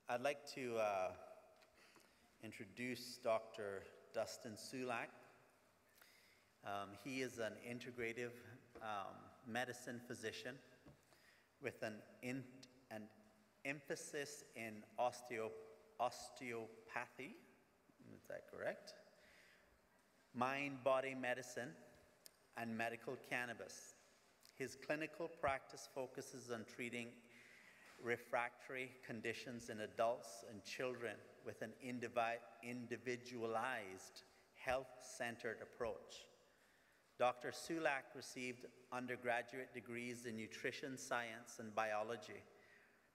I'd like to introduce Dr. Dustin Sulak. He is an integrative medicine physician with an emphasis in osteopathy, is that correct? Mind-body medicine and medical cannabis. His clinical practice focuses on treating refractory conditions in adults and children with an individualized, health-centered approach. Dr. Sulak received undergraduate degrees in nutrition science and biology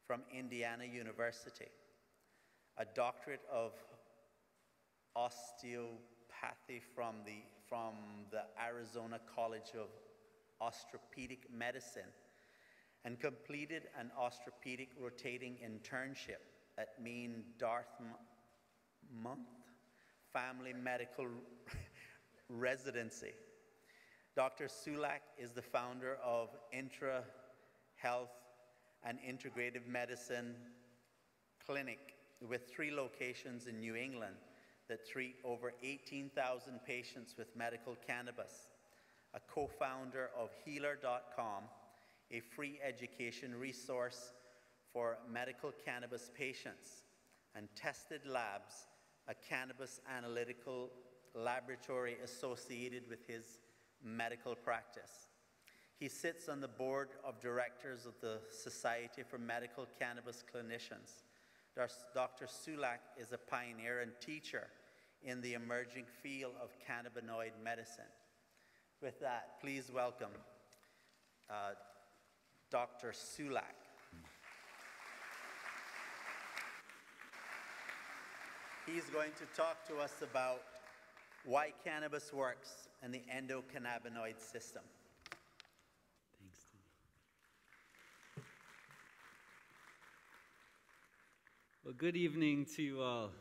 from Indiana University, a doctorate of osteopathy from the Arizona College of Orthopedic Medicine, and completed an orthopedic rotating internship at Mean Dartmouth Family Medical Residency. Dr. Sulak is the founder of Intra Health and Integrative Medicine Clinic with 3 locations in New England that treat over 18,000 patients with medical cannabis, a co-founder of Healer.com, a free education resource for medical cannabis patients, and Tested Labs, a cannabis analytical laboratory associated with his medical practice. He sits on the board of directors of the Society for Medical Cannabis Clinicians. Dr. Sulak is a pioneer and teacher in the emerging field of cannabinoid medicine. With that, please welcome Dr. Sulak. He's going to talk to us about why cannabis works and the endocannabinoid system. Thanks, Tony. Well, good evening to you all.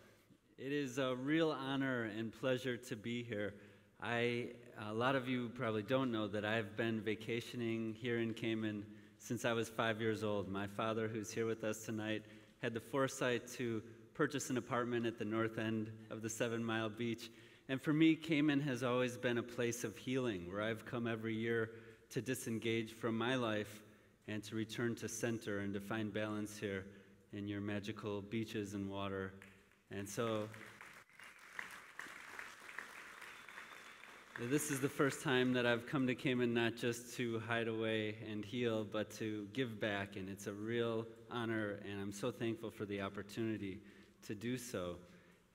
It is a real honor and pleasure to be here. A lot of you probably don't know that I've been vacationing here in Cayman since I was 5 years old. My father, who's here with us tonight, had the foresight to purchase an apartment at the north end of the 7 Mile Beach. And for me, Cayman has always been a place of healing, where I've come every year to disengage from my life and to return to center and to find balance here in your magical beaches and water. And so this is the first time that I've come to Cayman not just to hide away and heal, but to give back, and it's a real honor, and I'm so thankful for the opportunity to do so,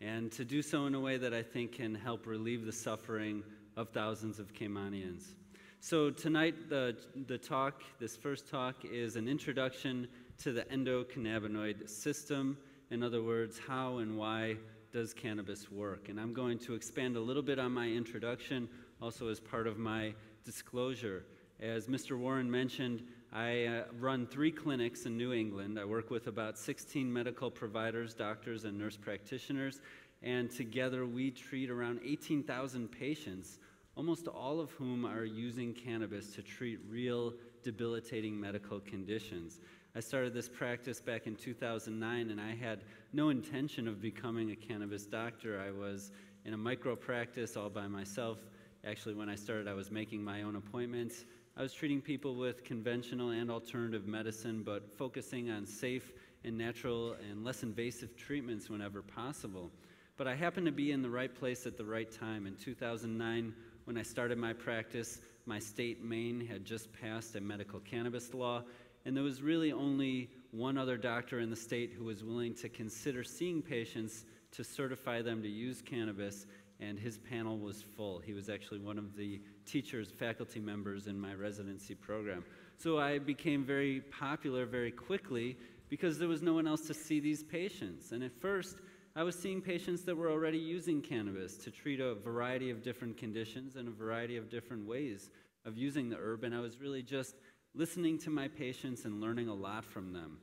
and to do so in a way that I think can help relieve the suffering of thousands of Caymanians. So tonight, this first talk is an introduction to the endocannabinoid system. In other words, how and why does cannabis work? And I'm going to expand a little bit on my introduction, also as part of my disclosure. As Mr. Warren mentioned, I run 3 clinics in New England. I work with about 16 medical providers, doctors, and nurse practitioners, and together we treat around 18,000 patients, almost all of whom are using cannabis to treat real debilitating medical conditions. I started this practice back in 2009, and I had no intention of becoming a cannabis doctor. I was in a micro practice all by myself. Actually, when I started, I was making my own appointments. I was treating people with conventional and alternative medicine, but focusing on safe and natural and less invasive treatments whenever possible. But I happened to be in the right place at the right time. In 2009, when I started my practice, my state, Maine, had just passed a medical cannabis law, and there was really only one other doctor in the state who was willing to consider seeing patients to certify them to use cannabis, and his panel was full. He was actually one of the teachers, faculty members in my residency program. So I became very popular very quickly because there was no one else to see these patients. And at first, I was seeing patients that were already using cannabis to treat a variety of different conditions and a variety of different ways of using the herb, and I was really just listening to my patients and learning a lot from them.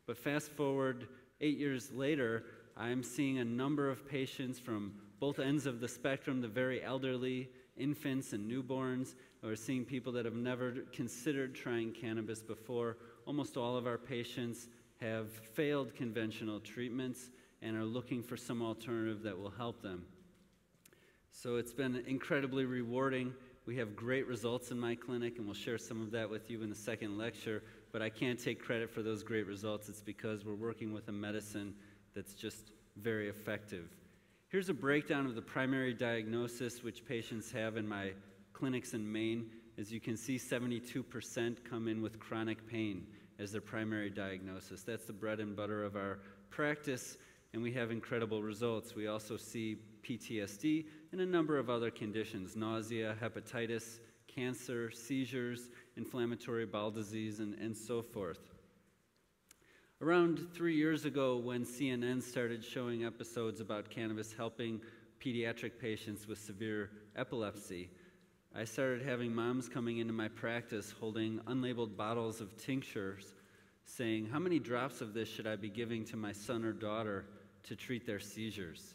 But fast forward 8 years later, I'm seeing a number of patients from both ends of the spectrum, the very elderly, infants and newborns. We're seeing people that have never considered trying cannabis before. Almost all of our patients have failed conventional treatments and are looking for some alternative that will help them. So it's been incredibly rewarding. We have great results in my clinic, and we'll share some of that with you in the second lecture, but I can't take credit for those great results. It's because we're working with a medicine that's just very effective. Here's a breakdown of the primary diagnosis which patients have in my clinics in Maine. As you can see, 72% come in with chronic pain as their primary diagnosis. That's the bread and butter of our practice, and we have incredible results. We also see PTSD and a number of other conditions: nausea, hepatitis, cancer, seizures, inflammatory bowel disease, and so forth. Around 3 years ago, when CNN started showing episodes about cannabis helping pediatric patients with severe epilepsy, I started having moms coming into my practice holding unlabeled bottles of tinctures saying, "How many drops of this should I be giving to my son or daughter to treat their seizures?"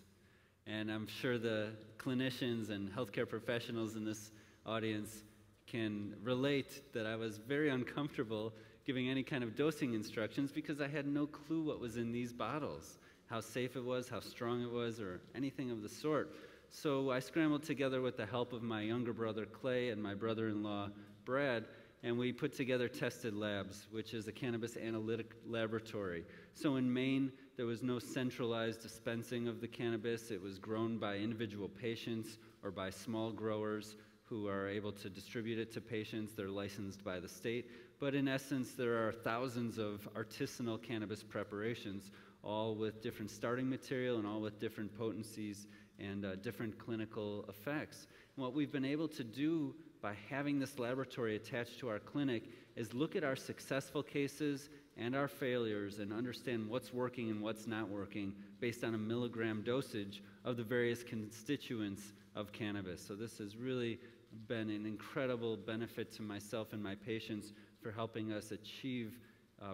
And I'm sure the clinicians and healthcare professionals in this audience can relate that I was very uncomfortable giving any kind of dosing instructions because I had no clue what was in these bottles, how safe it was, how strong it was, or anything of the sort. So I scrambled together with the help of my younger brother Clay and my brother-in-law Brad, and we put together Tested Labs, which is a cannabis analytic laboratory. So in Maine, there was no centralized dispensing of the cannabis. It was grown by individual patients or by small growers who are able to distribute it to patients. They're licensed by the state. But in essence, there are thousands of artisanal cannabis preparations, all with different starting material and all with different potencies and different clinical effects. And what we've been able to do by having this laboratory attached to our clinic is look at our successful cases and our failures and understand what's working and what's not working based on a milligram dosage of the various constituents of cannabis. So this has really been an incredible benefit to myself and my patients for helping us achieve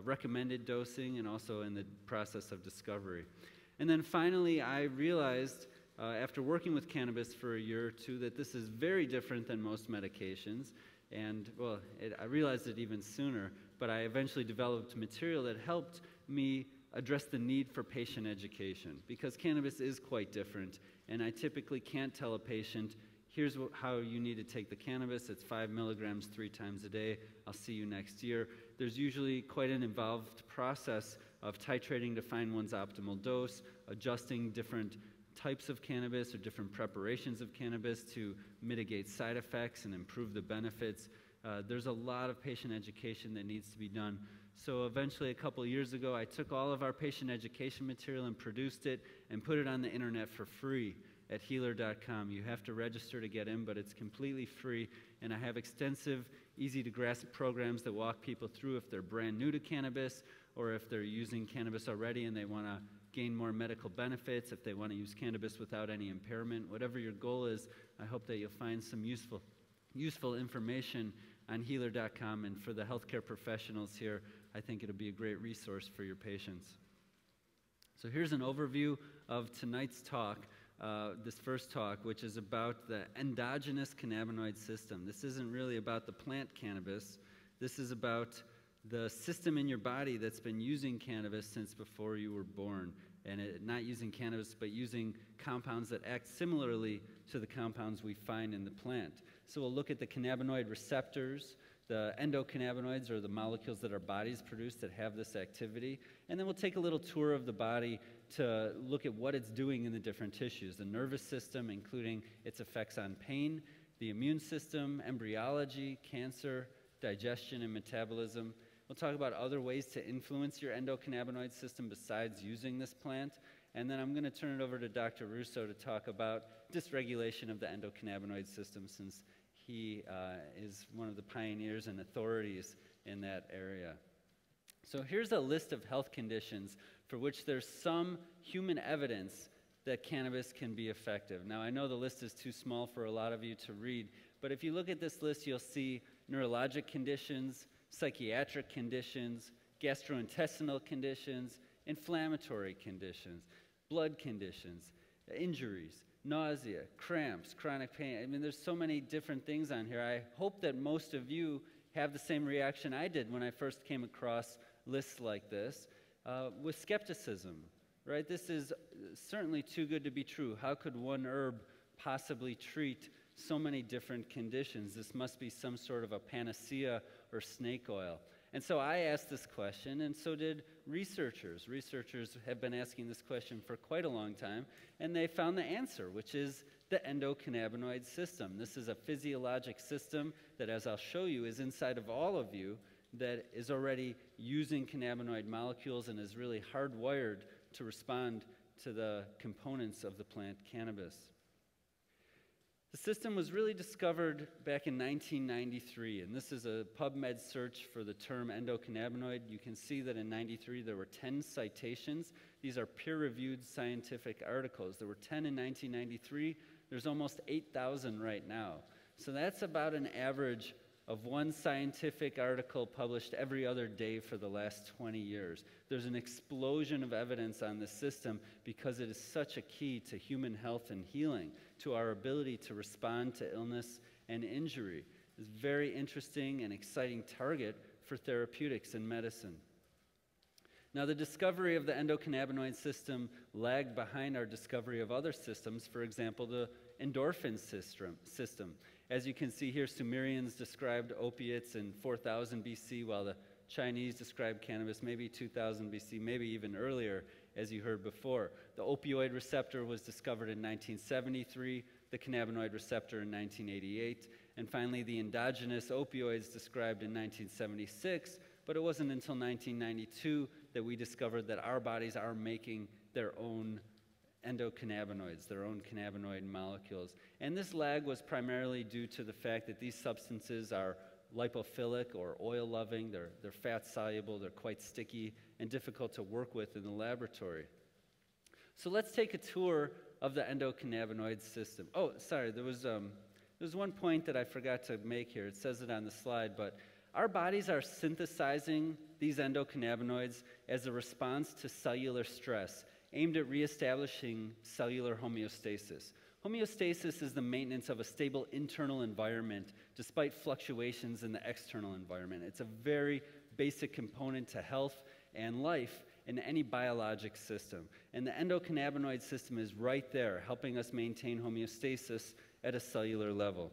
recommended dosing and also in the process of discovery. And then finally, I realized after working with cannabis for a year or two that this is very different than most medications. And well, I realized it even sooner, but I eventually developed material that helped me address the need for patient education because cannabis is quite different. And I typically can't tell a patient, here's how you need to take the cannabis. It's 5 milligrams 3 times a day. I'll see you next year. There's usually quite an involved process of titrating to find one's optimal dose, adjusting different types of cannabis or different preparations of cannabis to mitigate side effects and improve the benefits. There's a lot of patient education that needs to be done. So eventually, a couple of years ago, I took all of our patient education material and produced it and put it on the internet for free at healer.com. You have to register to get in, but it's completely free. And I have extensive, easy-to-grasp programs that walk people through if they're brand new to cannabis or if they're using cannabis already and they want to gain more medical benefits, if they want to use cannabis without any impairment. Whatever your goal is, I hope that you'll find some useful information on healer.com. And for the healthcare professionals here, I think it'll be a great resource for your patients. So here's an overview of tonight's talk. This first talk, which is about the endogenous cannabinoid system. This isn't really about the plant cannabis. This is about the system in your body that's been using cannabis since before you were born. And not using cannabis, but using compounds that act similarly to the compounds we find in the plant. So we'll look at the cannabinoid receptors, the endocannabinoids, or the molecules that our bodies produce that have this activity. And then we'll take a little tour of the body to look at what it's doing in the different tissues, the nervous system, including its effects on pain, the immune system, embryology, cancer, digestion, and metabolism. We'll talk about other ways to influence your endocannabinoid system besides using this plant. And then I'm going to turn it over to Dr. Russo to talk about dysregulation of the endocannabinoid system, since he is one of the pioneers and authorities in that area. So here's a list of health conditions for which there's some human evidence that cannabis can be effective. Now, I know the list is too small for a lot of you to read, but if you look at this list, you'll see neurologic conditions, psychiatric conditions, gastrointestinal conditions, inflammatory conditions, blood conditions, injuries, nausea, cramps, chronic pain. I mean, there's so many different things on here. I hope that most of you have the same reaction I did when I first came across lists like this. with skepticism, right? This is certainly too good to be true. How could one herb possibly treat so many different conditions? This must be some sort of a panacea or snake oil. And so I asked this question, and so did researchers. Researchers have been asking this question for quite a long time, and they found the answer, which is the endocannabinoid system. This is a physiologic system that, as I'll show you, is inside of all of you, that is already using cannabinoid molecules and is really hardwired to respond to the components of the plant cannabis. The system was really discovered back in 1993, and this is a PubMed search for the term endocannabinoid. You can see that in 93 there were 10 citations. These are peer-reviewed scientific articles. There were 10 in 1993. There's almost 8,000 right now. So that's about an average of one scientific article published every other day for the last 20 years. There's an explosion of evidence on this system because it is such a key to human health and healing, to our ability to respond to illness and injury. It's a very interesting and exciting target for therapeutics and medicine. Now, the discovery of the endocannabinoid system lagged behind our discovery of other systems, for example, the endorphin system. As you can see here, Sumerians described opiates in 4000 BC, while the Chinese described cannabis maybe 2000 BC, maybe even earlier, as you heard before. The opioid receptor was discovered in 1973, the cannabinoid receptor in 1988, and finally the endogenous opioids described in 1976, but it wasn't until 1992 that we discovered that our bodies are making their own endocannabinoids, their own cannabinoid molecules. And this lag was primarily due to the fact that these substances are lipophilic or oil-loving, they're fat-soluble, they're quite sticky and difficult to work with in the laboratory. So let's take a tour of the endocannabinoid system. Oh, sorry, there was one point that I forgot to make here. It says it on the slide, but our bodies are synthesizing these endocannabinoids as a response to cellular stress, aimed at reestablishing cellular homeostasis. Homeostasis is the maintenance of a stable internal environment despite fluctuations in the external environment. It's a very basic component to health and life in any biologic system. And the endocannabinoid system is right there, helping us maintain homeostasis at a cellular level.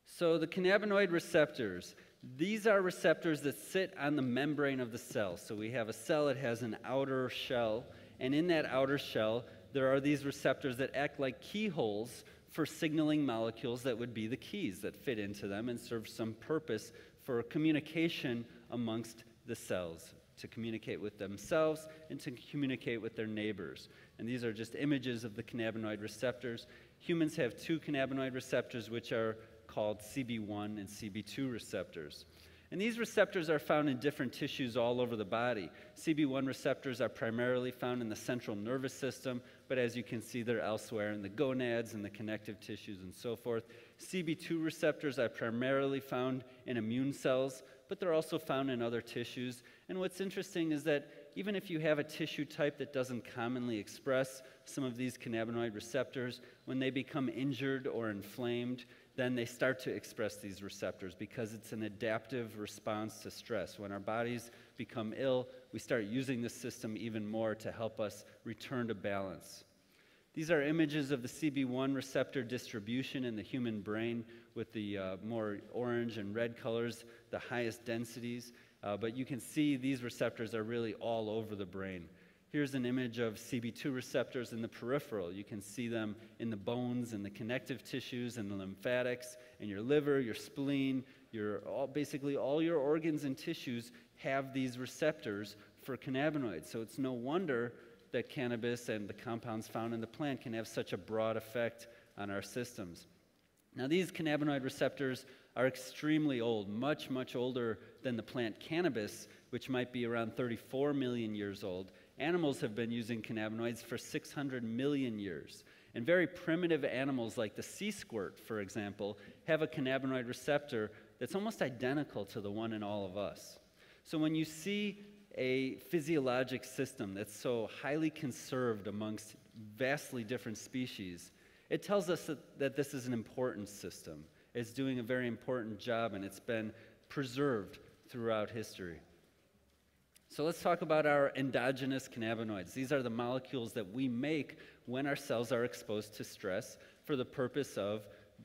So the cannabinoid receptors, these are receptors that sit on the membrane of the cell. So we have a cell that has an outer shell, and in that outer shell, there are these receptors that act like keyholes for signaling molecules that would be the keys that fit into them and serve some purpose for communication amongst the cells, to communicate with themselves and to communicate with their neighbors. And these are just images of the cannabinoid receptors. Humans have two cannabinoid receptors, which are called CB1 and CB2 receptors. And these receptors are found in different tissues all over the body. CB1 receptors are primarily found in the central nervous system, but as you can see, they're elsewhere in the gonads and the connective tissues and so forth. CB2 receptors are primarily found in immune cells, but they're also found in other tissues. And what's interesting is that even if you have a tissue type that doesn't commonly express some of these cannabinoid receptors, when they become injured or inflamed, then they start to express these receptors because it's an adaptive response to stress. When our bodies become ill, we start using this system even more to help us return to balance. These are images of the CB1 receptor distribution in the human brain with the more orange and red colors, the highest densities. But you can see these receptors are really all over the brain. Here's an image of CB2 receptors in the peripheral. You can see them in the bones and the connective tissues and the lymphatics and your liver, your spleen, basically all your organs and tissues have these receptors for cannabinoids. So it's no wonder that cannabis and the compounds found in the plant can have such a broad effect on our systems. Now, these cannabinoid receptors are extremely old, much, much older than the plant cannabis, which might be around 34 million years old. Animals have been using cannabinoids for 600 million years. And very primitive animals like the sea squirt, for example, have a cannabinoid receptor that's almost identical to the one in all of us. So when you see a physiologic system that's so highly conserved amongst vastly different species, it tells us that this is an important system. It's doing a very important job, and it's been preserved throughout history. So let's talk about our endogenous cannabinoids. These are the molecules that we make when our cells are exposed to stress for the purpose of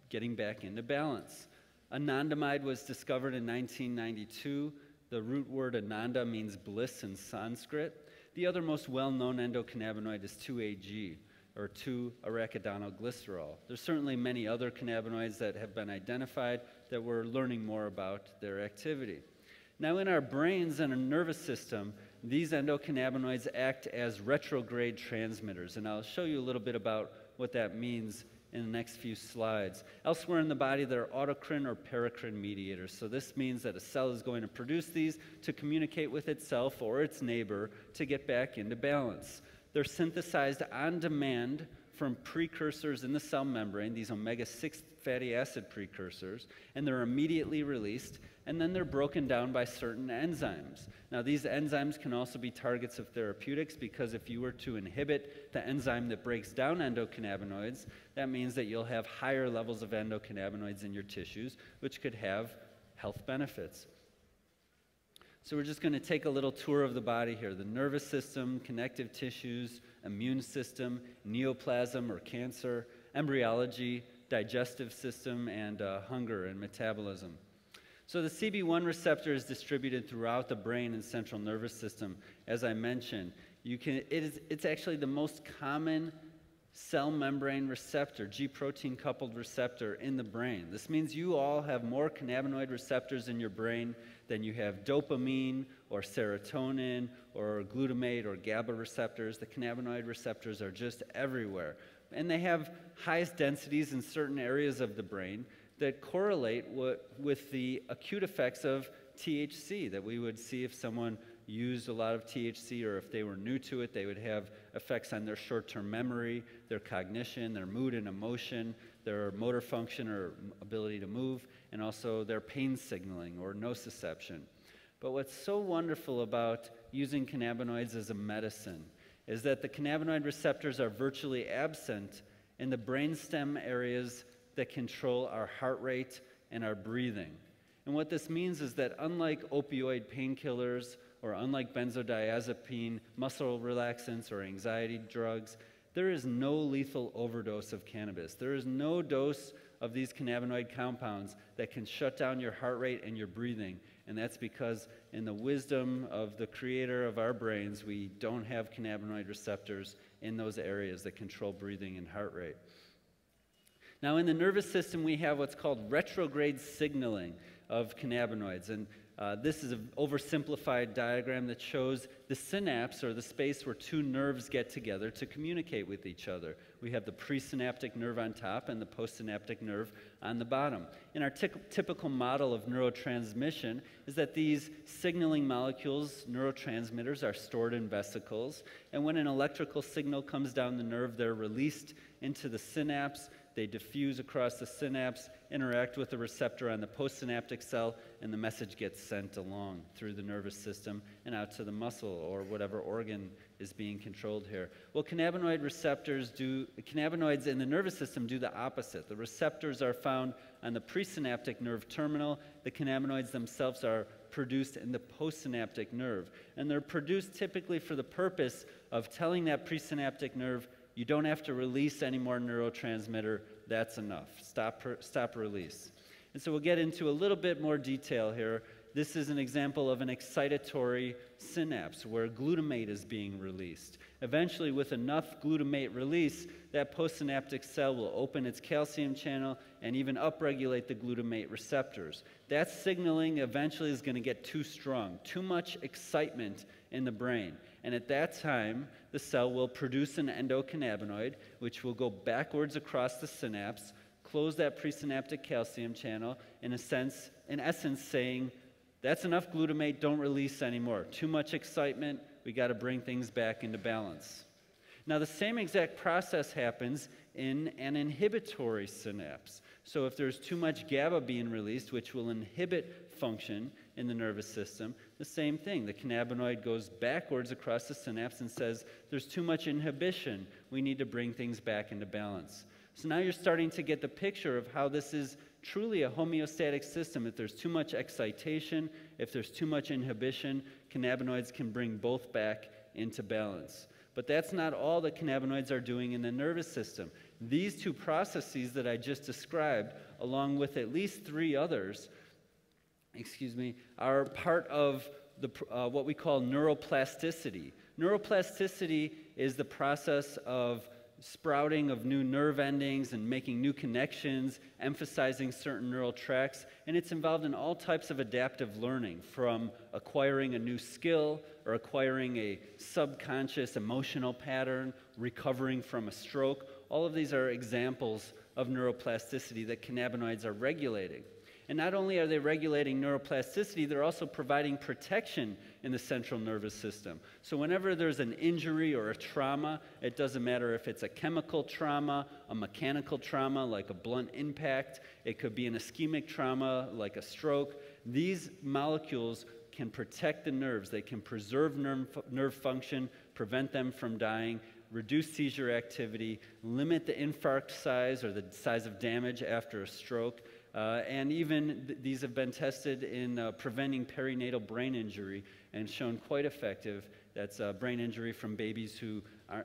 getting back into balance. Anandamide was discovered in 1992. The root word ananda means bliss in Sanskrit. The other most well-known endocannabinoid is 2-AG, or 2-arachidonoglycerol. There's certainly many other cannabinoids that have been identified that we're learning more about their activity. Now, in our brains and our nervous system, these endocannabinoids act as retrograde transmitters, and I'll show you a little bit about what that means in the next few slides. Elsewhere in the body, there are autocrine or paracrine mediators. So this means that a cell is going to produce these to communicate with itself or its neighbor to get back into balance. They're synthesized on demand from precursors in the cell membrane, these omega-6 fatty acid precursors, and they're immediately released, and then they're broken down by certain enzymes. Now, these enzymes can also be targets of therapeutics, because if you were to inhibit the enzyme that breaks down endocannabinoids, that means that you'll have higher levels of endocannabinoids in your tissues, which could have health benefits. So we're just going to take a little tour of the body here. The nervous system, connective tissues, immune system, neoplasm or cancer, embryology, digestive system, and hunger and metabolism. So the CB1 receptor is distributed throughout the brain and central nervous system. As I mentioned, it's actually the most common cell membrane receptor, G protein coupled receptor in the brain. This means you all have more cannabinoid receptors in your brain than you have dopamine or serotonin or glutamate or GABA receptors. The cannabinoid receptors are just everywhere. And they have highest densities in certain areas of the brain that correlate with the acute effects of THC that we would see if someone used a lot of THC, or if they were new to it, they would have effects on their short-term memory, their cognition, their mood and emotion, their motor function or ability to move, and also their pain signaling or nociception. But what's so wonderful about using cannabinoids as a medicine is that the cannabinoid receptors are virtually absent in the brainstem areas that control our heart rate and our breathing. And what this means is that unlike opioid painkillers or unlike benzodiazepine, muscle relaxants, or anxiety drugs, there is no lethal overdose of cannabis. There is no dose of these cannabinoid compounds that can shut down your heart rate and your breathing. And that's because in the wisdom of the creator of our brains, we don't have cannabinoid receptors in those areas that control breathing and heart rate. Now, in the nervous system, we have what's called retrograde signaling of cannabinoids. And this is an oversimplified diagram that shows the synapse, or the space where two nerves get together to communicate with each other. We have the presynaptic nerve on top and the postsynaptic nerve on the bottom. And our typical model of neurotransmission is that these signaling molecules, neurotransmitters, are stored in vesicles. And when an electrical signal comes down the nerve, they're released into the synapse. They diffuse across the synapse, interact with the receptor on the postsynaptic cell, and the message gets sent along through the nervous system and out to the muscle or whatever organ is being controlled here. Well, cannabinoids in the nervous system do the opposite. The receptors are found on the presynaptic nerve terminal. The cannabinoids themselves are produced in the postsynaptic nerve. And they're produced typically for the purpose of telling that presynaptic nerve, you don't have to release any more neurotransmitter. That's enough. Stop release. And so we'll get into a little bit more detail here. This is an example of an excitatory synapse where glutamate is being released. Eventually, with enough glutamate release, that postsynaptic cell will open its calcium channel and even upregulate the glutamate receptors. That signaling eventually is going to get too strong, too much excitement in the brain. And at that time, the cell will produce an endocannabinoid, which will go backwards across the synapse, close that presynaptic calcium channel, in essence saying, that's enough glutamate, don't release anymore. Too much excitement, we got to bring things back into balance. Now, the same exact process happens in an inhibitory synapse. So if there's too much GABA being released, which will inhibit function in the nervous system, the same thing. The cannabinoid goes backwards across the synapse and says, there's too much inhibition. We need to bring things back into balance. So now you're starting to get the picture of how this is truly a homeostatic system. If there's too much excitation, if there's too much inhibition, cannabinoids can bring both back into balance. But that's not all that cannabinoids are doing in the nervous system. These two processes that I just described, along with at least 3 others, are part of what we call neuroplasticity. Neuroplasticity is the process of sprouting of new nerve endings and making new connections, emphasizing certain neural tracts, and it's involved in all types of adaptive learning, from acquiring a new skill or acquiring a subconscious emotional pattern, recovering from a stroke. All of these are examples of neuroplasticity that cannabinoids are regulating. And not only are they regulating neuroplasticity, they're also providing protection in the central nervous system. So whenever there's an injury or a trauma, it doesn't matter if it's a chemical trauma, a mechanical trauma like a blunt impact, it could be an ischemic trauma like a stroke, these molecules can protect the nerves. They can preserve nerve function, prevent them from dying, reduce seizure activity, limit the infarct size or the size of damage after a stroke, and even these have been tested in preventing perinatal brain injury and shown quite effective. That's brain injury from babies who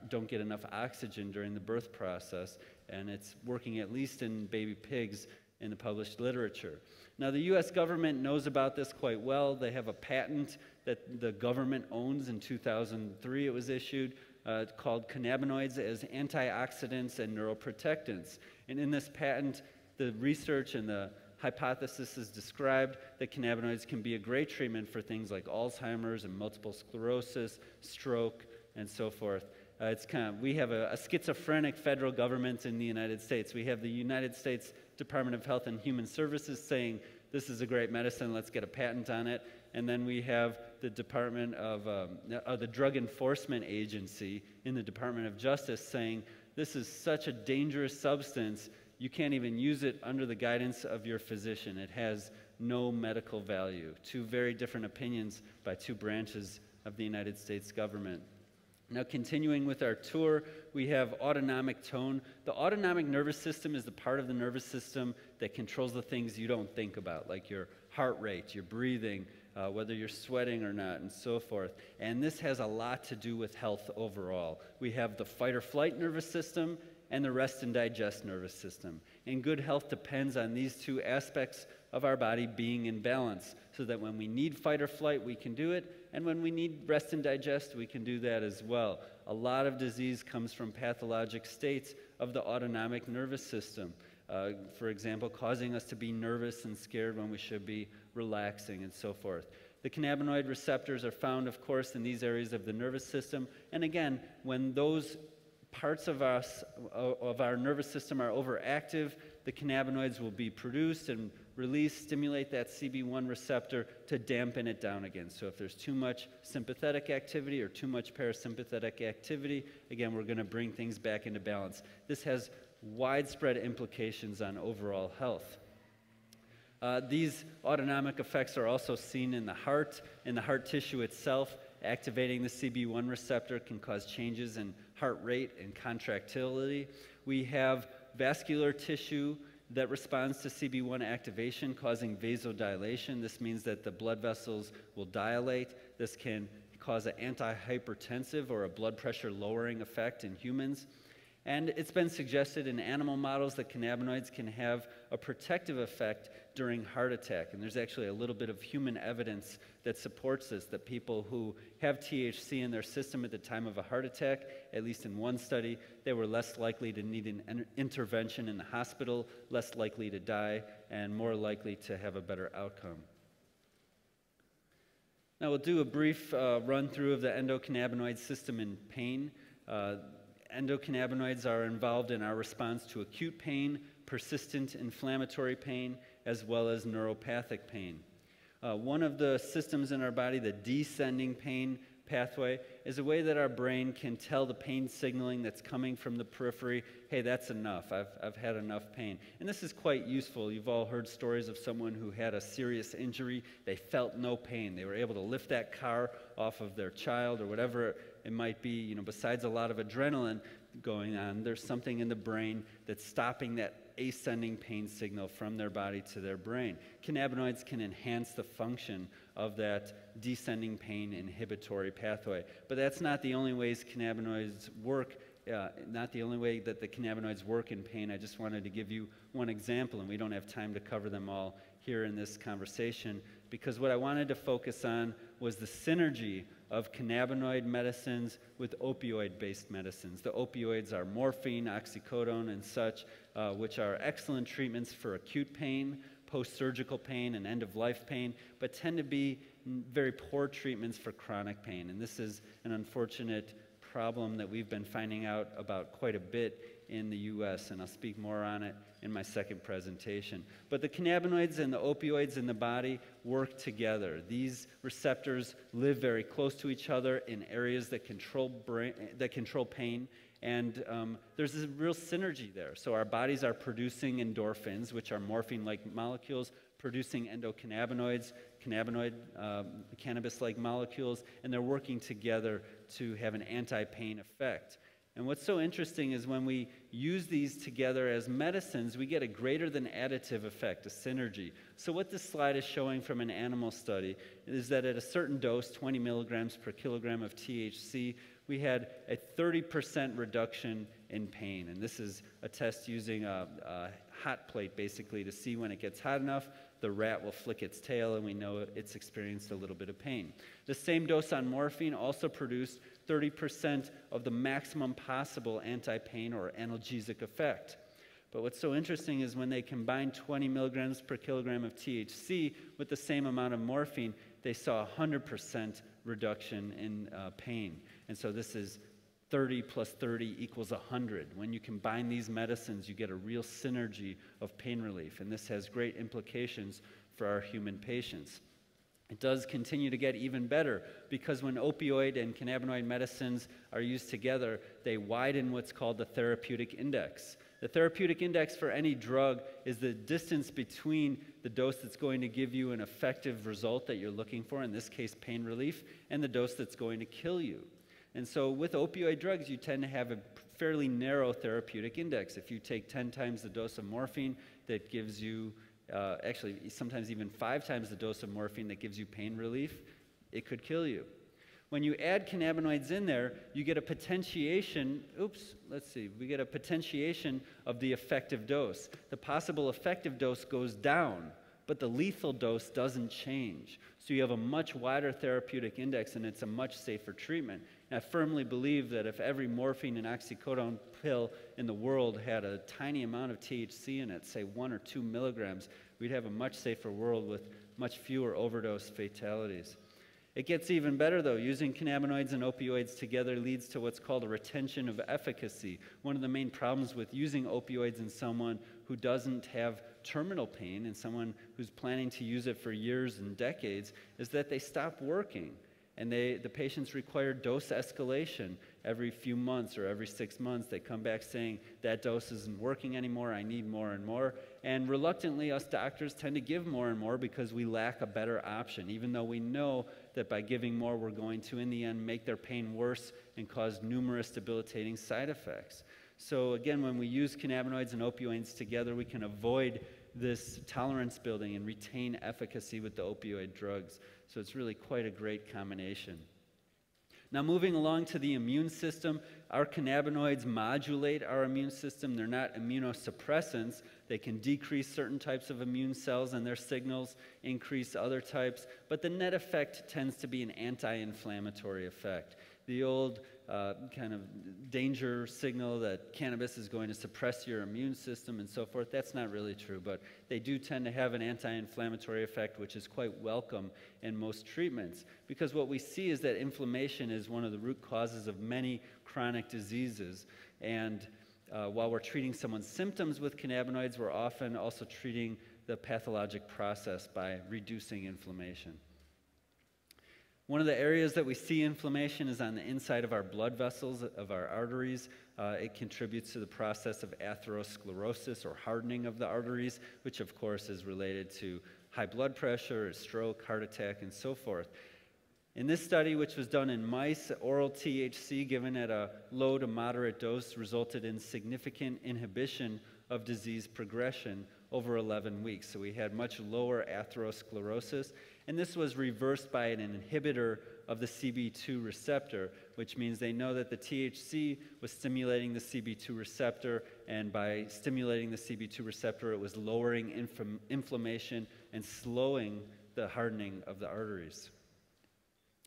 don't get enough oxygen during the birth process, and it's working at least in baby pigs in the published literature. Now, the U.S. government knows about this quite well. They have a patent that the government owns. In 2003 it was issued, called Cannabinoids as Antioxidants and Neuroprotectants. And in this patent, the research and the hypothesis is described that cannabinoids can be a great treatment for things like Alzheimer's and multiple sclerosis, stroke, and so forth. We have a schizophrenic federal government in the United States. We have the United States Department of Health and Human Services saying, this is a great medicine, let's get a patent on it. And then we have the Department of, the Drug Enforcement Agency in the Department of Justice saying, this is such a dangerous substance, you can't even use it under the guidance of your physician. It has no medical value. 2 very different opinions by 2 branches of the United States government. Now, continuing with our tour, we have autonomic tone. The autonomic nervous system is the part of the nervous system that controls the things you don't think about, like your heart rate, your breathing, whether you're sweating or not, and so forth. And this has a lot to do with health overall. We have the fight or flight nervous system and the rest and digest nervous system. And good health depends on these 2 aspects of our body being in balance, so that when we need fight or flight, we can do it, and when we need rest and digest, we can do that as well. A lot of disease comes from pathologic states of the autonomic nervous system. For example, causing us to be nervous and scared when we should be relaxing, and so forth. The cannabinoid receptors are found, of course, in these areas of the nervous system, and again, when those parts of our nervous system are overactive, the cannabinoids will be produced and released, stimulate that CB1 receptor to dampen it down again. So if there's too much sympathetic activity or too much parasympathetic activity, again, we're going to bring things back into balance. This has widespread implications on overall health. These autonomic effects are also seen in the heart tissue itself. Activating the CB1 receptor can cause changes in heart rate and contractility. We have vascular tissue that responds to CB1 activation, causing vasodilation. This means that the blood vessels will dilate. This can cause an antihypertensive or a blood pressure lowering effect in humans. And it's been suggested in animal models that cannabinoids can have a protective effect during heart attack. And there's actually a little bit of human evidence that supports this, that people who have THC in their system at the time of a heart attack, at least in one study, they were less likely to need an intervention in the hospital, less likely to die, and more likely to have a better outcome. Now we'll do a brief run through of the endocannabinoid system in pain. Endocannabinoids are involved in our response to acute pain, persistent inflammatory pain, as well as neuropathic pain. One of the systems in our body, the descending pain pathway, is a way that our brain can tell the pain signaling that's coming from the periphery, hey, that's enough, I've had enough pain. And this is quite useful. You've all heard stories of someone who had a serious injury, they felt no pain. They were able to lift that car off of their child or whatever it might be. Besides a lot of adrenaline going on, there's something in the brain that's stopping that ascending pain signal from their body to their brain. Cannabinoids can enhance the function of that descending pain inhibitory pathway. But that's not the only ways cannabinoids work, not the only way that the cannabinoids work in pain. I just wanted to give you one example, and we don't have time to cover them all here in this conversation, because what I wanted to focus on was the synergy of cannabinoid medicines with opioid-based medicines. The opioids are morphine, oxycodone, and such, which are excellent treatments for acute pain, post-surgical pain, and end-of-life pain, but tend to be very poor treatments for chronic pain. And this is an unfortunate problem that we've been finding out about quite a bit in the U.S., and I'll speak more on it in my second presentation. But the cannabinoids and the opioids in the body work together. These receptors live very close to each other in areas that control pain, and there's this real synergy there. So our bodies are producing endorphins, which are morphine-like molecules, producing endocannabinoids, cannabis-like molecules, and they're working together to have an anti-pain effect. And what's so interesting is when we use these together as medicines, we get a greater than additive effect, a synergy. So what this slide is showing from an animal study is that at a certain dose, 20 milligrams per kilogram of THC, we had a 30% reduction in pain. And this is a test using a hot plate, basically, to see when it gets hot enough, the rat will flick its tail, and we know it's experienced a little bit of pain. The same dose on morphine also produced 30% of the maximum possible anti-pain or analgesic effect. But what's so interesting is when they combined 20 milligrams per kilogram of THC with the same amount of morphine, they saw 100% reduction in pain. And so this is 30 plus 30 equals 100. When you combine these medicines, you get a real synergy of pain relief, and this has great implications for our human patients. It does continue to get even better because when opioid and cannabinoid medicines are used together, they widen what's called the therapeutic index. The therapeutic index for any drug is the distance between the dose that's going to give you an effective result that you're looking for, in this case pain relief, and the dose that's going to kill you. And so with opioid drugs, you tend to have a fairly narrow therapeutic index. If you take 10 times the dose of morphine, that gives you, actually sometimes even 5 times the dose of morphine that gives you pain relief, it could kill you. When you add cannabinoids in there, you get a potentiation, we get a potentiation of the effective dose. The possible effective dose goes down, but the lethal dose doesn't change. So you have a much wider therapeutic index, and it's a much safer treatment. And I firmly believe that if every morphine and oxycodone pill in the world had a tiny amount of THC in it, say 1 or 2 milligrams, we'd have a much safer world with much fewer overdose fatalities. It gets even better, though. Using cannabinoids and opioids together leads to what's called a retention of efficacy. One of the main problems with using opioids in someone who doesn't have terminal pain and someone who's planning to use it for years and decades is that they stop working. And the patients require dose escalation every few months or every 6 months. They come back saying, that dose isn't working anymore, I need more and more. And reluctantly, us doctors tend to give more and more because we lack a better option, even though we know that by giving more, we're going to, in the end, make their pain worse and cause numerous debilitating side effects. So again, when we use cannabinoids and opioids together, we can avoid this tolerance building and retain efficacy with the opioid drugs. So it's really quite a great combination. Now moving along to the immune system, our cannabinoids modulate our immune system. They're not immunosuppressants. They can decrease certain types of immune cells and their signals, increase other types, but the net effect tends to be an anti-inflammatory effect. The old kind of danger signal that cannabis is going to suppress your immune system and so forth, that's not really true, but they do tend to have an anti-inflammatory effect, which is quite welcome in most treatments, because what we see is that inflammation is one of the root causes of many chronic diseases, and while we're treating someone's symptoms with cannabinoids, we're often also treating the pathologic process by reducing inflammation. One of the areas that we see inflammation is on the inside of our blood vessels, of our arteries. It contributes to the process of atherosclerosis, or hardening of the arteries, which of course is related to high blood pressure, stroke, heart attack, and so forth. In this study, which was done in mice, oral THC given at a low to moderate dose resulted in significant inhibition of disease progression over 11 weeks. So we had much lower atherosclerosis, and this was reversed by an inhibitor of the CB2 receptor, which means they know that the THC was stimulating the CB2 receptor, and by stimulating the CB2 receptor, it was lowering inflammation and slowing the hardening of the arteries.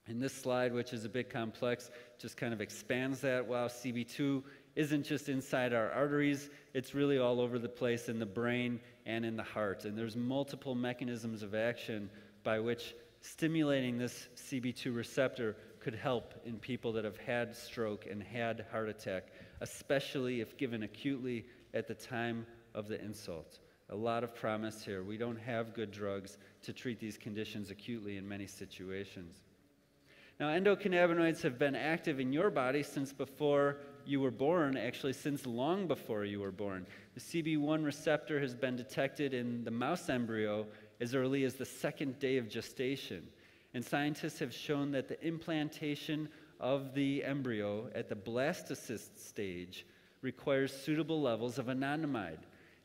And this slide, which is a bit complex, just kind of expands that. Wow, CB2 isn't just inside our arteries, it's really all over the place in the brain and in the heart. And there's multiple mechanisms of action by which stimulating this CB2 receptor could help in people that have had stroke and had heart attack, especially if given acutely at the time of the insult. A lot of promise here. We don't have good drugs to treat these conditions acutely in many situations. Now, endocannabinoids have been active in your body since before you were born, actually since long before you were born. The CB1 receptor has been detected in the mouse embryo as early as the second day of gestation. And scientists have shown that the implantation of the embryo at the blastocyst stage requires suitable levels of anandamide.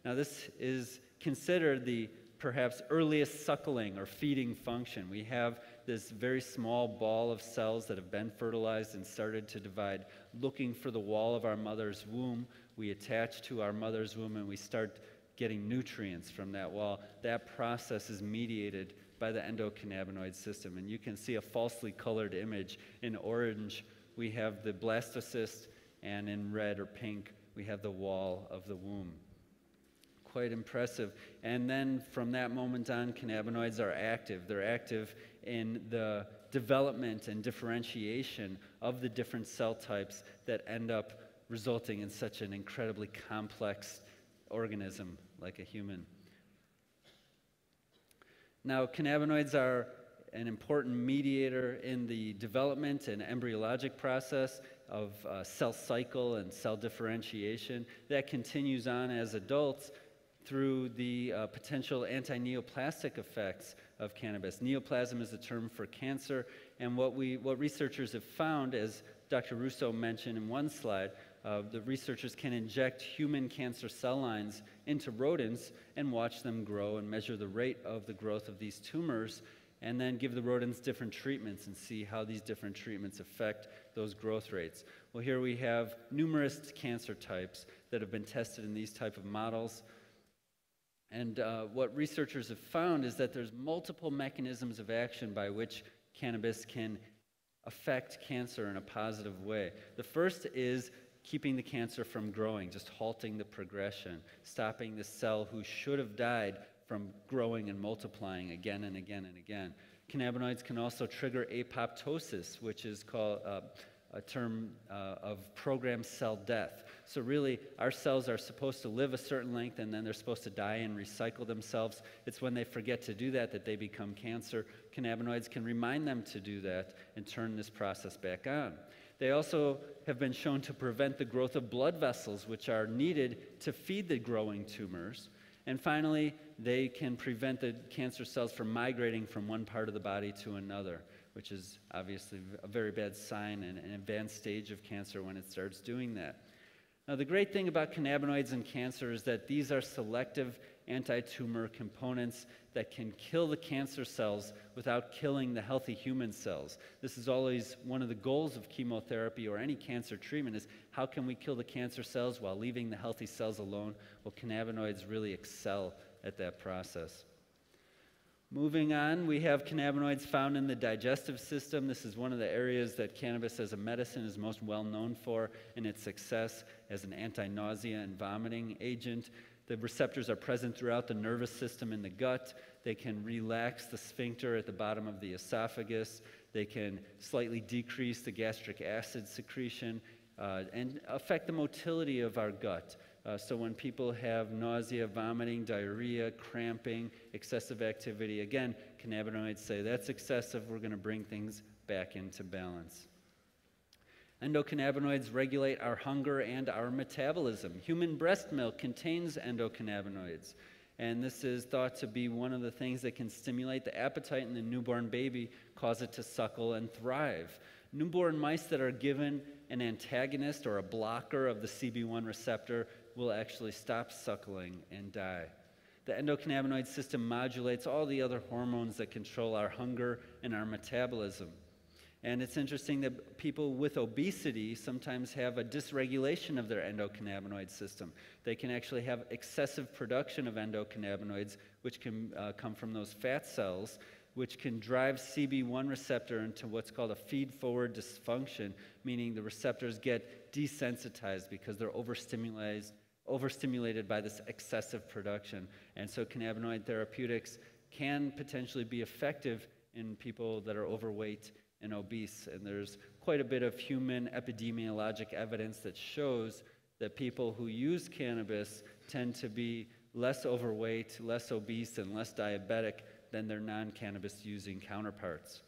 Now, this is considered the perhaps earliest suckling or feeding function. We have this very small ball of cells that have been fertilized and started to divide, looking for the wall of our mother's womb. We attach to our mother's womb and we start getting nutrients from that wall. That process is mediated by the endocannabinoid system. And you can see a falsely colored image. In orange, we have the blastocyst, and in red or pink, we have the wall of the womb. Quite impressive. And then from that moment on, cannabinoids are active. They're active in the development and differentiation of the different cell types that end up resulting in such an incredibly complex organism like a human. Now, cannabinoids are an important mediator in the development and embryologic process of cell cycle and cell differentiation. That continues on as adults through the potential anti-neoplastic effects of cannabis. Neoplasm is a term for cancer, and what researchers have found, as Dr. Russo mentioned in one slide, the researchers can inject human cancer cell lines into rodents and watch them grow and measure the rate of the growth of these tumors, and then give the rodents different treatments and see how these different treatments affect those growth rates. Well, here we have numerous cancer types that have been tested in these type of models. And what researchers have found is that there's multiple mechanisms of action by which cannabis can affect cancer in a positive way. The first is keeping the cancer from growing, just halting the progression, stopping the cell who should have died from growing and multiplying again and again and again. Cannabinoids can also trigger apoptosis, which is called a term of programmed cell death. So really, our cells are supposed to live a certain length and then they're supposed to die and recycle themselves. It's when they forget to do that that they become cancer. Cannabinoids can remind them to do that and turn this process back on. They also have been shown to prevent the growth of blood vessels, which are needed to feed the growing tumors. And finally, they can prevent the cancer cells from migrating from one part of the body to another, which is obviously a very bad sign and an advanced stage of cancer when it starts doing that. Now, the great thing about cannabinoids in cancer is that these are selective anti-tumor components that can kill the cancer cells without killing the healthy human cells. This is always one of the goals of chemotherapy or any cancer treatment, is how can we kill the cancer cells while leaving the healthy cells alone? Well, cannabinoids really excel at that process. Moving on, we have cannabinoids found in the digestive system. This is one of the areas that cannabis as a medicine is most well known for in its success as an anti-nausea and vomiting agent. The receptors are present throughout the nervous system in the gut. They can relax the sphincter at the bottom of the esophagus. They can slightly decrease the gastric acid secretion and affect the motility of our gut. So when people have nausea, vomiting, diarrhea, cramping, excessive activity, again, cannabinoids say that's excessive, we're going to bring things back into balance. Endocannabinoids regulate our hunger and our metabolism. Human breast milk contains endocannabinoids, and this is thought to be one of the things that can stimulate the appetite in the newborn baby, cause it to suckle and thrive. Newborn mice that are given an antagonist or a blocker of the CB1 receptor will actually stop suckling and die. The endocannabinoid system modulates all the other hormones that control our hunger and our metabolism. And it's interesting that people with obesity sometimes have a dysregulation of their endocannabinoid system. They can actually have excessive production of endocannabinoids, which can come from those fat cells, which can drive CB1 receptor into what's called a feed-forward dysfunction, meaning the receptors get desensitized because they're overstimulated by this excessive production. And so cannabinoid therapeutics can potentially be effective in people that are overweight and obese. And there's quite a bit of human epidemiologic evidence that shows that people who use cannabis tend to be less overweight, less obese, and less diabetic than their non-cannabis using counterparts.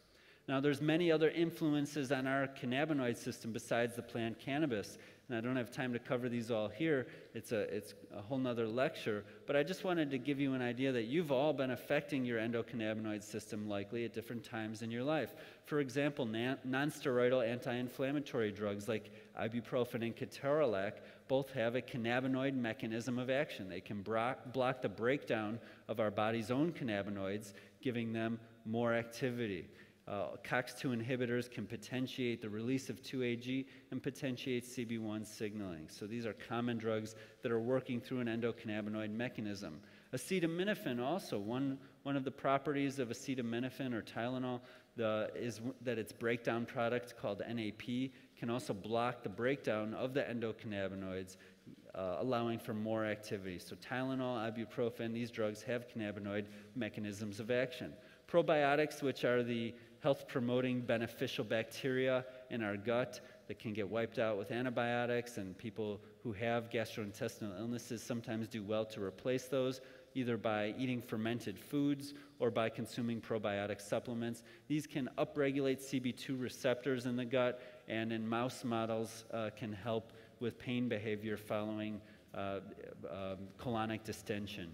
Now, there's many other influences on our cannabinoid system besides the plant cannabis, and I don't have time to cover these all here. It's a whole nother lecture, but I just wanted to give you an idea that you've all been affecting your endocannabinoid system likely at different times in your life. For example, non-steroidal anti-inflammatory drugs like ibuprofen and ketorolac both have a cannabinoid mechanism of action. They can block the breakdown of our body's own cannabinoids, giving them more activity. COX-2 inhibitors can potentiate the release of 2-AG and potentiate CB1 signaling. So these are common drugs that are working through an endocannabinoid mechanism. Acetaminophen also, one of the properties of acetaminophen or Tylenol is that its breakdown product called NAP can also block the breakdown of the endocannabinoids, allowing for more activity. So Tylenol, ibuprofen, these drugs have cannabinoid mechanisms of action. Probiotics, which are the health-promoting beneficial bacteria in our gut that can get wiped out with antibiotics, and people who have gastrointestinal illnesses sometimes do well to replace those, either by eating fermented foods or by consuming probiotic supplements. These can upregulate CB2 receptors in the gut, and in mouse models can help with pain behavior following colonic distension.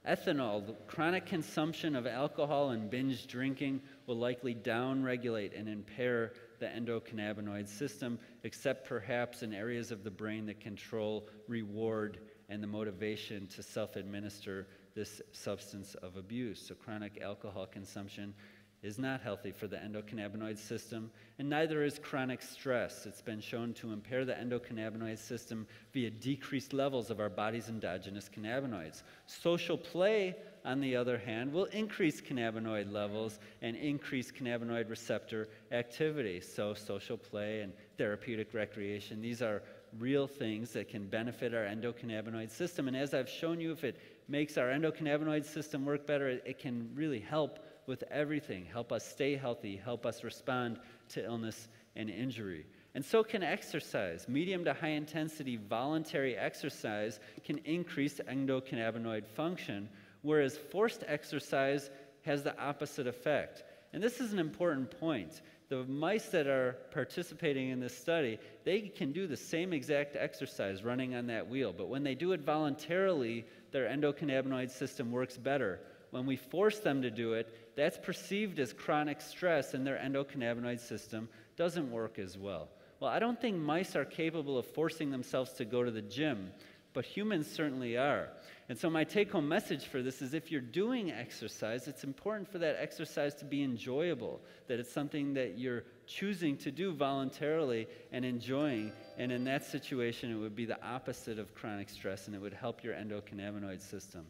Ethanol, the chronic consumption of alcohol and binge drinking will likely downregulate and impair the endocannabinoid system, except perhaps in areas of the brain that control reward and the motivation to self-administer this substance of abuse. So chronic alcohol consumption is not healthy for the endocannabinoid system, and neither is chronic stress. It's been shown to impair the endocannabinoid system via decreased levels of our body's endogenous cannabinoids. Social play, on the other hand, will increase cannabinoid levels and increase cannabinoid receptor activity. So social play and therapeutic recreation, these are real things that can benefit our endocannabinoid system. And as I've shown you, if it makes our endocannabinoid system work better, it can really help with everything, help us stay healthy, help us respond to illness and injury. And so can exercise. Medium to high intensity voluntary exercise can increase endocannabinoid function, whereas forced exercise has the opposite effect. And this is an important point. The mice that are participating in this study, they can do the same exact exercise running on that wheel, but when they do it voluntarily, their endocannabinoid system works better. When we force them to do it, that's perceived as chronic stress, and their endocannabinoid system doesn't work as well. Well, I don't think mice are capable of forcing themselves to go to the gym, but humans certainly are. And so my take-home message for this is if you're doing exercise, it's important for that exercise to be enjoyable, that it's something that you're choosing to do voluntarily and enjoying. And in that situation, it would be the opposite of chronic stress, and it would help your endocannabinoid system.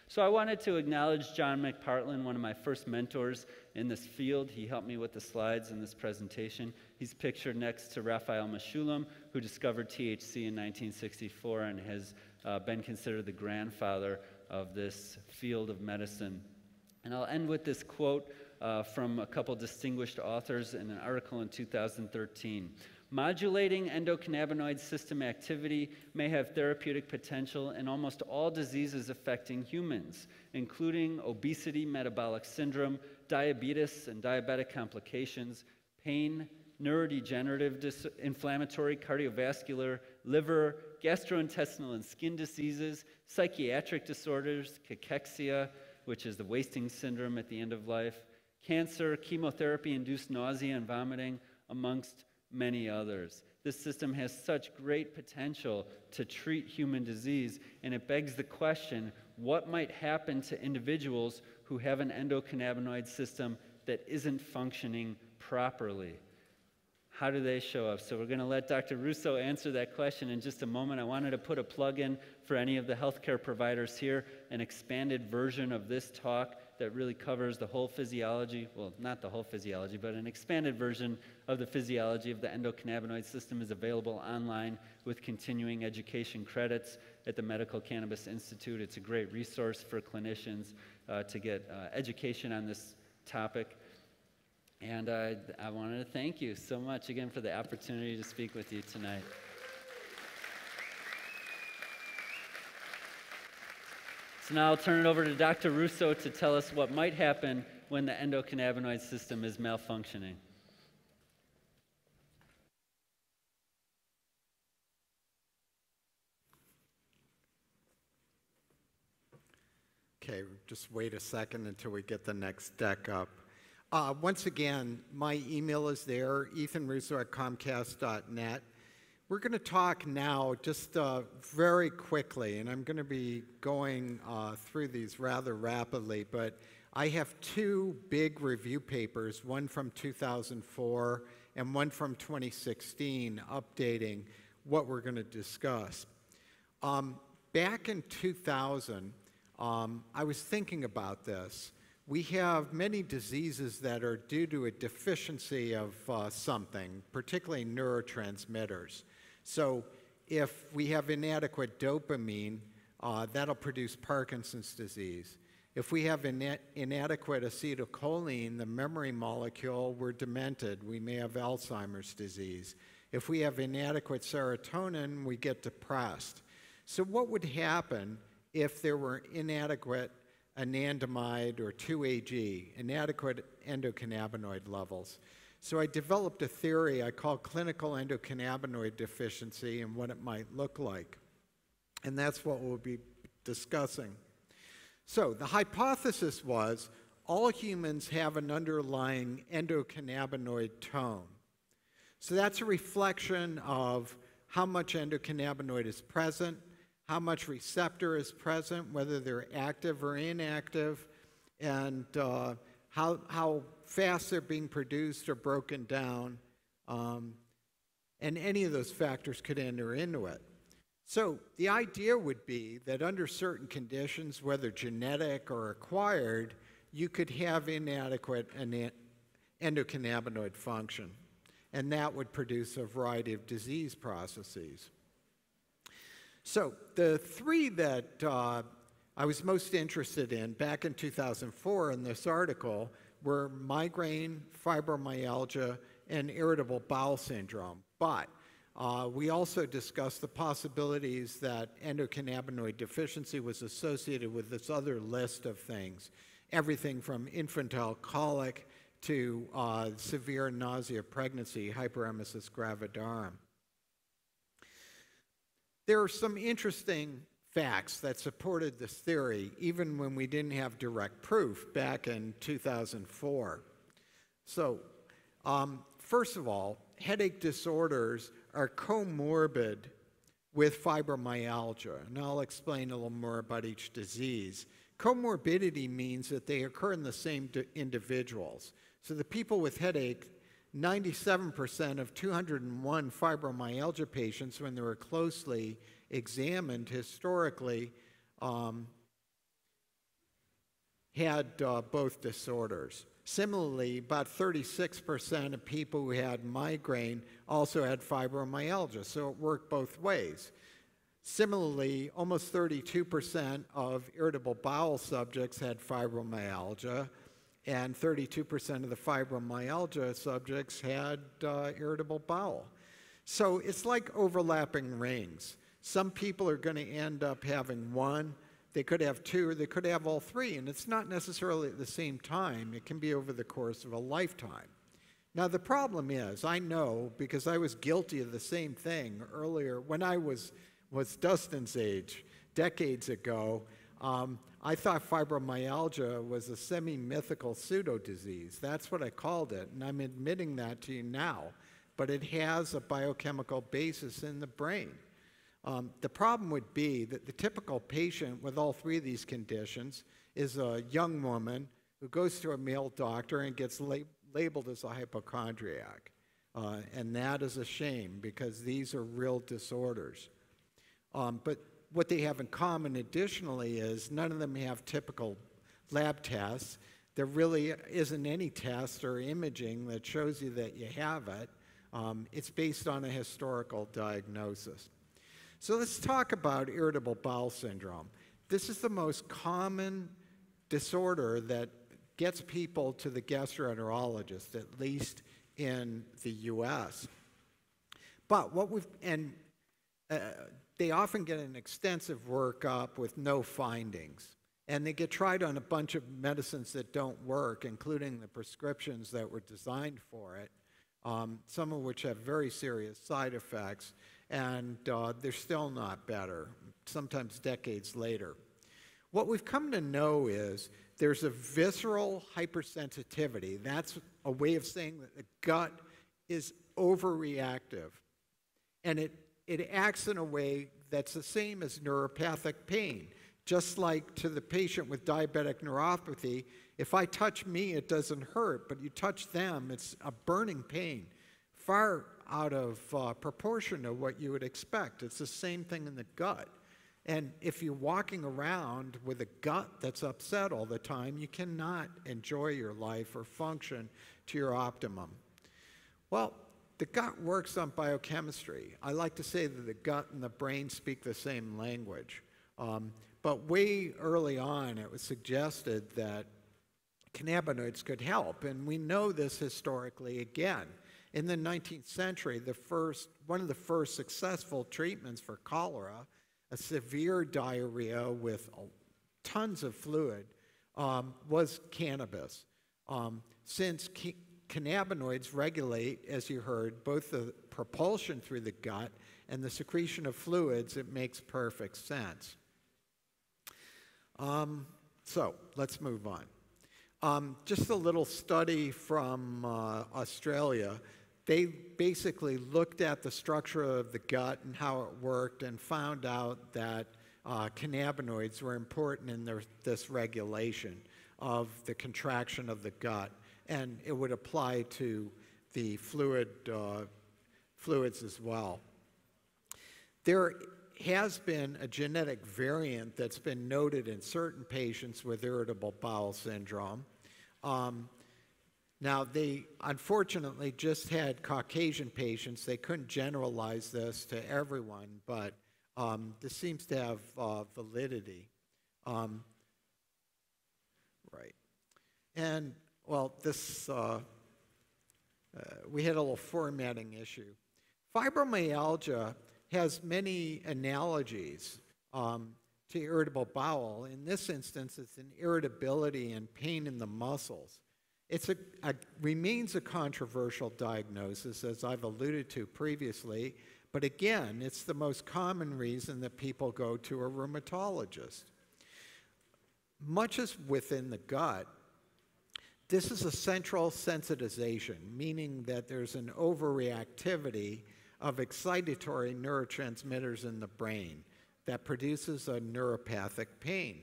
So I wanted to acknowledge John McPartland, one of my first mentors in this field. He helped me with the slides in this presentation. He's pictured next to Raphael Mechoulam, who discovered THC in 1964 and has been considered the grandfather of this field of medicine. And I'll end with this quote from a couple distinguished authors in an article in 2013. Modulating endocannabinoid system activity may have therapeutic potential in almost all diseases affecting humans, including obesity, metabolic syndrome, diabetes and diabetic complications, pain, neurodegenerative, inflammatory, cardiovascular, liver, gastrointestinal and skin diseases, psychiatric disorders, cachexia, which is the wasting syndrome at the end of life, cancer, chemotherapy-induced nausea and vomiting, amongst many others. this system has such great potential to treat human disease, and it begs the question, what might happen to individuals who have an endocannabinoid system that isn't functioning properly? How do they show up? So we're going to let Dr. Russo answer that question in just a moment. I wanted to put a plug in for any of the healthcare providers here, an expanded version of this talk that really covers the whole physiology, well, not the whole physiology, but an expanded version of the physiology of the endocannabinoid system is available online with continuing education credits at the Medical Cannabis Institute. It's a great resource for clinicians to get education on this topic. And I wanted to thank you so much again for the opportunity to speak with you tonight. So now I'll turn it over to Dr. Russo to tell us what might happen when the endocannabinoid system is malfunctioning. Okay, just wait a second until we get the next deck up. Once again, my email is there, ethanrusso@comcast.net. We're going to talk now just very quickly, and I'm going to be going through these rather rapidly, but I have two big review papers, one from 2004 and one from 2016, updating what we're going to discuss. Back in 2000, I was thinking about this. We have many diseases that are due to a deficiency of something, particularly neurotransmitters. So if we have inadequate dopamine, that'll produce Parkinson's disease. If we have inadequate acetylcholine, the memory molecule, we're demented. We may have Alzheimer's disease. If we have inadequate serotonin, we get depressed. So what would happen if there were inadequate anandamide or 2-AG, inadequate endocannabinoid levels? So I developed a theory I call clinical endocannabinoid deficiency and what it might look like. And that's what we'll be discussing. So the hypothesis was all humans have an underlying endocannabinoid tone. So that's a reflection of how much endocannabinoid is present, how much receptor is present, whether they're active or inactive, and how fast they're being produced or broken down, and any of those factors could enter into it. So the idea would be that under certain conditions, whether genetic or acquired, you could have inadequate endocannabinoid function, and that would produce a variety of disease processes. So the three that I was most interested in back in 2004 in this article were migraine, fibromyalgia, and irritable bowel syndrome. But we also discussed the possibilities that endocannabinoid deficiency was associated with this other list of things, everything from infantile colic to severe nausea pregnancy, hyperemesis gravidarum. There are some interesting facts that supported this theory, even when we didn't have direct proof back in 2004. So, first of all, headache disorders are comorbid with fibromyalgia, and I'll explain a little more about each disease. Comorbidity means that they occur in the same individuals. So the people with headache, 97% of 201 fibromyalgia patients, when they were closely examined historically, had both disorders. Similarly, about 36% of people who had migraine also had fibromyalgia, so it worked both ways. Similarly, almost 32% of irritable bowel subjects had fibromyalgia, and 32% of the fibromyalgia subjects had irritable bowel. So it's like overlapping rings. Some people are going to end up having one, they could have two, or they could have all three, and it's not necessarily at the same time. It can be over the course of a lifetime. Now the problem is, I know, because I was guilty of the same thing earlier, when I was Dustin's age, decades ago, I thought fibromyalgia was a semi-mythical pseudo-disease. That's what I called it, and I'm admitting that to you now, but it has a biochemical basis in the brain. The problem would be that the typical patient with all three of these conditions is a young woman who goes to a male doctor and gets labeled as a hypochondriac. And that is a shame because these are real disorders. But what they have in common additionally is none of them have typical lab tests. There really isn't any test or imaging that shows you that you have it. It's based on a historical diagnosis. So let's talk about irritable bowel syndrome. This is the most common disorder that gets people to the gastroenterologist, at least in the US. But they often get an extensive workup with no findings. And they get tried on a bunch of medicines that don't work, including the prescriptions that were designed for it, some of which have very serious side effects, and they're still not better, sometimes decades later. What we've come to know is there's a visceral hypersensitivity. That's a way of saying that the gut is overreactive. And it acts in a way that's the same as neuropathic pain. Just like to the patient with diabetic neuropathy, if I touch me, it doesn't hurt, but you touch them, it's a burning pain, far out of proportion to what you would expect. It's the same thing in the gut. And if you're walking around with a gut that's upset all the time, you cannot enjoy your life or function to your optimum. Well, the gut works on biochemistry. I like to say that the gut and the brain speak the same language. But way early on, it was suggested that cannabinoids could help. And we know this historically again. In the 19th century, one of the first successful treatments for cholera, a severe diarrhea with tons of fluid, was cannabis. Since cannabinoids regulate, as you heard, both the propulsion through the gut and the secretion of fluids, it makes perfect sense. So let's move on. Just a little study from Australia. They basically looked at the structure of the gut and how it worked and found out that cannabinoids were important in this regulation of the contraction of the gut. And it would apply to the fluids as well. There has been a genetic variant that's been noted in certain patients with irritable bowel syndrome. Now, they unfortunately just had Caucasian patients. They couldn't generalize this to everyone, but this seems to have validity. Right. And, well, this, we had a little formatting issue. Fibromyalgia has many analogies to irritable bowel. In this instance, it's an irritability and pain in the muscles. It remains a controversial diagnosis, as I've alluded to previously, but again, it's the most common reason that people go to a rheumatologist. Much as within the gut, this is a central sensitization, meaning that there's an overreactivity of excitatory neurotransmitters in the brain that produces a neuropathic pain.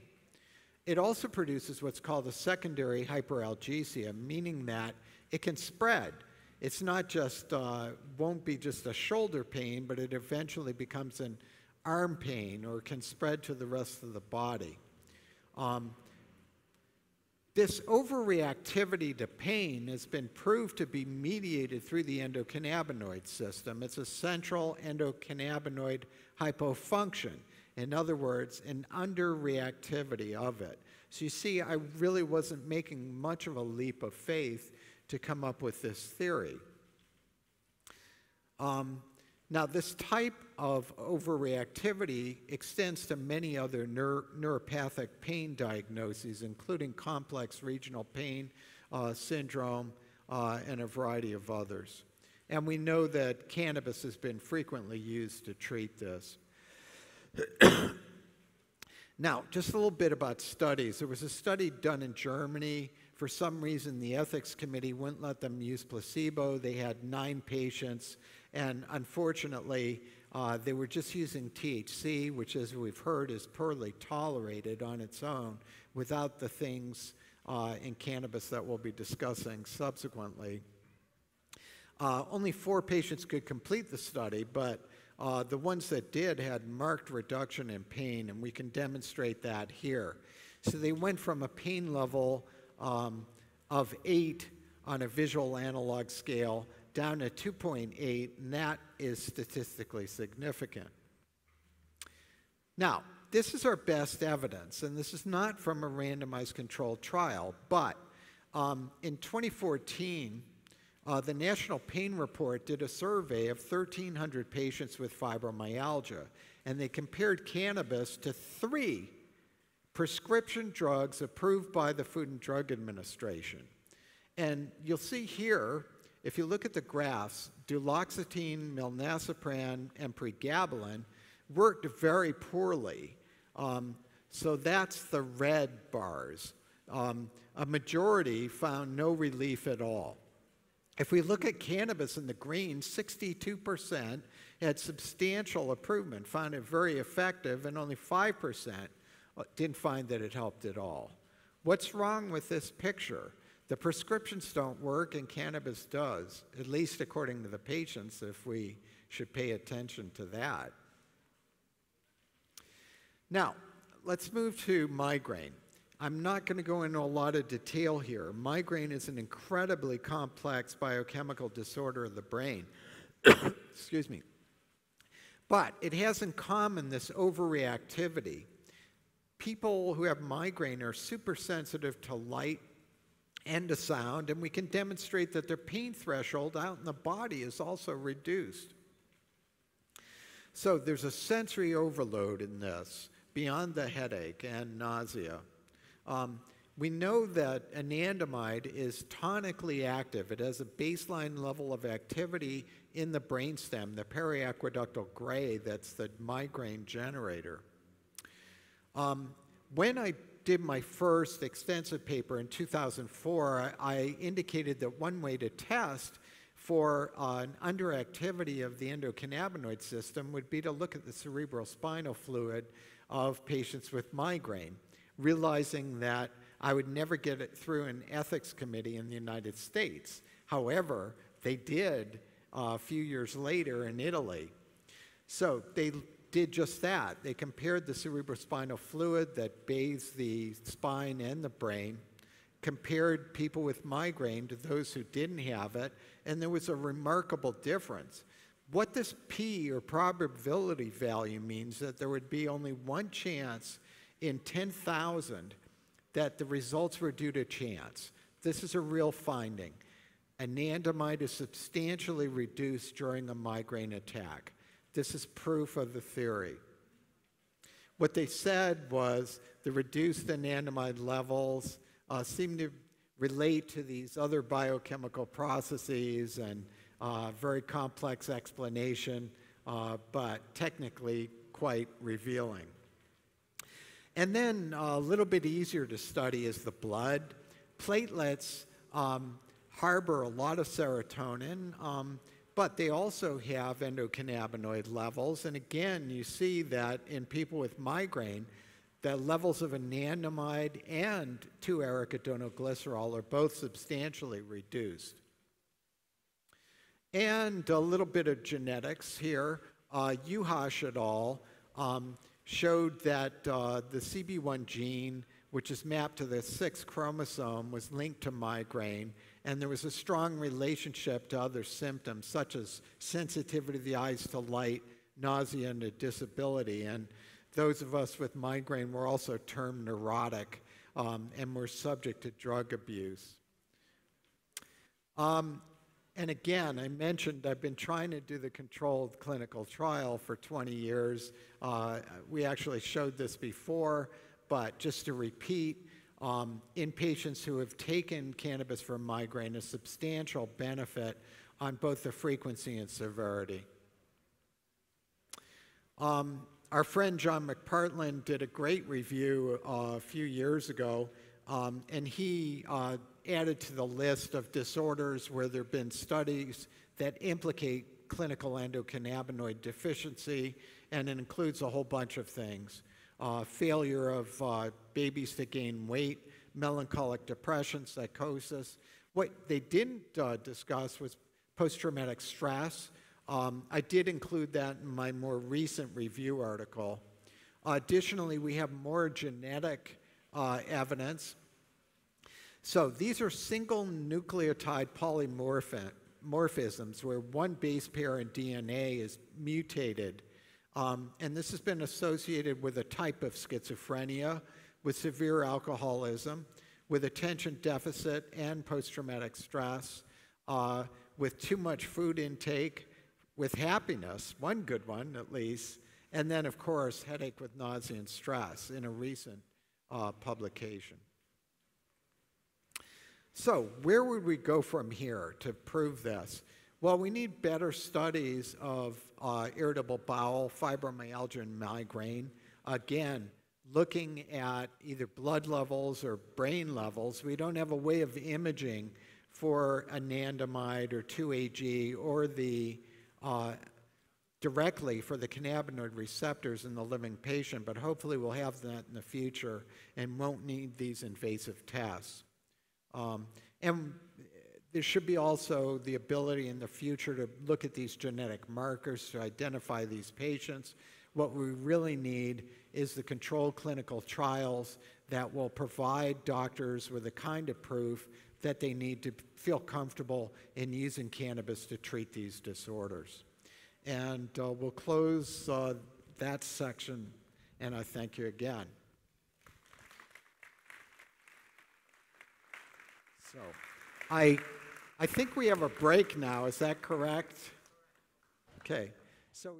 It also produces what's called a secondary hyperalgesia, meaning that it can spread. It's not just, won't be just a shoulder pain, but it eventually becomes an arm pain or can spread to the rest of the body. This overreactivity to pain has been proved to be mediated through the endocannabinoid system. It's a central endocannabinoid hypofunction. In other words, an underreactivity of it. So you see, I really wasn't making much of a leap of faith to come up with this theory. Now, this type of overreactivity extends to many other neuropathic pain diagnoses, including complex regional pain syndrome and a variety of others. And we know that cannabis has been frequently used to treat this. Now, just a little bit about studies. There was a study done in Germany for For some reason, the ethics committee wouldn't let them use placebo. They had 9 patients, and unfortunately, they were just using THC, which, as we've heard, is poorly tolerated on its own without the things in cannabis that we'll be discussing subsequently. Only 4 patients could complete the study, but the ones that did had marked reduction in pain, and we can demonstrate that here. So they went from a pain level of 8 on a visual analog scale down to 2.8, and that is statistically significant. Now, this is our best evidence, and this is not from a randomized controlled trial, but in 2014, the National Pain Report did a survey of 1,300 patients with fibromyalgia, and they compared cannabis to 3 prescription drugs approved by the Food and Drug Administration. And you'll see here, if you look at the graphs, duloxetine, milnacipran, and pregabalin worked very poorly. So that's the red bars. A majority found no relief at all. If we look at cannabis in the green, 62% had substantial improvement, found it very effective, and only 5% didn't find that it helped at all. What's wrong with this picture? The prescriptions don't work and cannabis does, at least according to the patients, if we should pay attention to that. Now, let's move to migraine. I'm not going to go into a lot of detail here. Migraine is an incredibly complex biochemical disorder of the brain. Excuse me. But it has in common this overreactivity. People who have migraine are super sensitive to light and to sound, and we can demonstrate that their pain threshold out in the body is also reduced. So there's a sensory overload in this, beyond the headache and nausea. We know that anandamide is tonically active. It has a baseline level of activity in the brainstem, the periaqueductal gray that's the migraine generator. When I did my first extensive paper in 2004, I indicated that one way to test for an underactivity of the endocannabinoid system would be to look at the cerebrospinal fluid of patients with migraine, realizing that I would never get it through an ethics committee in the United States. However, they did a few years later in Italy. So they did just that. They compared the cerebrospinal fluid that bathes the spine and the brain, compared people with migraine to those who didn't have it, and there was a remarkable difference. What this P, or probability value, means that there would be only one chance in 10,000 that the results were due to chance. This is a real finding. Anandamide is substantially reduced during a migraine attack. This is proof of the theory. What they said was the reduced anandamide levels seem to relate to these other biochemical processes, and very complex explanation, but technically quite revealing. And then a little bit easier to study is the blood. Platelets harbor a lot of serotonin, but they also have endocannabinoid levels. And again, you see that in people with migraine, the levels of anandamide and 2-arachidonoglycerol are both substantially reduced. And a little bit of genetics here. Yuhash et al. Showed that the CB1 gene, which is mapped to the 6th chromosome, was linked to migraine, and there was a strong relationship to other symptoms, such as sensitivity of the eyes to light, nausea, and a disability. And those of us with migraine were also termed neurotic, and were subject to drug abuse. And again, I mentioned I've been trying to do the controlled clinical trial for 20 years. We actually showed this before, but just to repeat, in patients who have taken cannabis for migraine, a substantial benefit on both the frequency and severity. Our friend John McPartland did a great review a few years ago and he added to the list of disorders where there have been studies that implicate clinical endocannabinoid deficiency, and it includes a whole bunch of things. Failure of babies to gain weight, melancholic depression, psychosis. What they didn't discuss was post-traumatic stress. I did include that in my more recent review article. Additionally, we have more genetic evidence. So these are single nucleotide polymorphisms where one base pair in DNA is mutated. And this has been associated with a type of schizophrenia, with severe alcoholism, with attention deficit and post-traumatic stress, with too much food intake, with happiness, one good one at least, and then, of course, headache with nausea and stress in a recent publication. So where would we go from here to prove this? Well, we need better studies of irritable bowel, fibromyalgia, and migraine. Again, looking at either blood levels or brain levels. We don't have a way of imaging for anandamide or 2-AG or the directly for the cannabinoid receptors in the living patient, but hopefully we'll have that in the future and won't need these invasive tests. And there should be also the ability in the future to look at these genetic markers to identify these patients. What we really need is the controlled clinical trials that will provide doctors with the kind of proof that they need to feel comfortable in using cannabis to treat these disorders. And we'll close that section, and I thank you again. So I think we have a break now. Is that correct? Okay. So